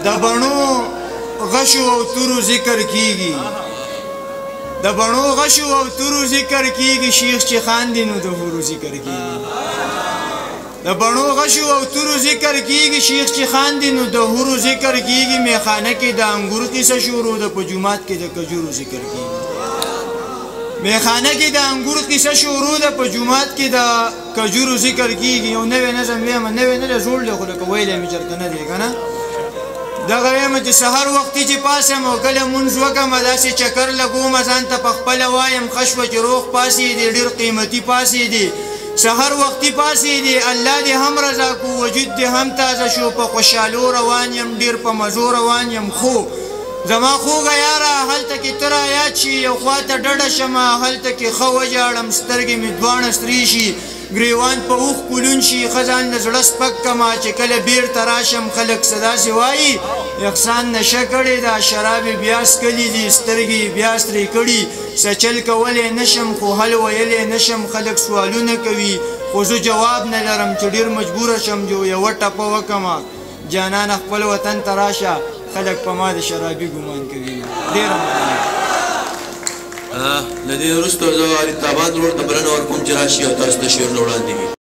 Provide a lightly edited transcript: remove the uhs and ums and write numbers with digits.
د بڼو غشو او تورو ذکر کیږي د بڼو غشو او تورو ذکر کیږي شیخ چې خاندي نو د حورو ذکر کیږي د بڼو غشو او تورو ذکر کیږي شیخ چې خاندي نو د حورو ذکر کیږي میخانه کې د انګورو قصه شروع ده په جومات کې د کجورو ذکر کیږي میخانه کې د انګورو قصه شروع ده په جومات کې د کجورو ذکر کیږي یو نوی نظم ویم نوی نه جوړ دی خو لکه ویلی مې چېرته نه دی که نه دغه ویم چې سحر وختي چې پاسم او کله مونځ وکړم داسې چکر لګوم ځان ته په خپله وایم ښه شوه چې روغ پاسېدې ډېر قیمتي پاسېدې سحر وختي پاسېدې الله دې هم رضا کو وجود دې هم تازه شو په خوشحالو روان یم ډېر په مزو روان یم خو زما خوږه یاره هلته کې ته رایاد شي یو خوا ته ډډه شمه هلته کې ښه وژاړم سترګې مې دواړه سرې شي ګریوان په اوښ کلون شي ښه ځان له زړه سپک کمه چې کله بیرته راشم خلک څه داسې وایي احسان نشه کړې ده شراب یې بیا څکلي دي سترګې یې بیا سرې کړي څه چل کولی نشم خو حل ویلی نشم خلک سوالونه کوي خو زه جواب نه لرم چې ډېر مجبوره شم جو یوه ټپه وکړمه جانانه خپل وطن ته راشه خلک په ما د شرابي ګمان کوي ډېره مننه له دې وروسته زه علي تابان ورور ته بلنه ورکوم چې راشي او تاسو ته شعرونه وړاندې کړي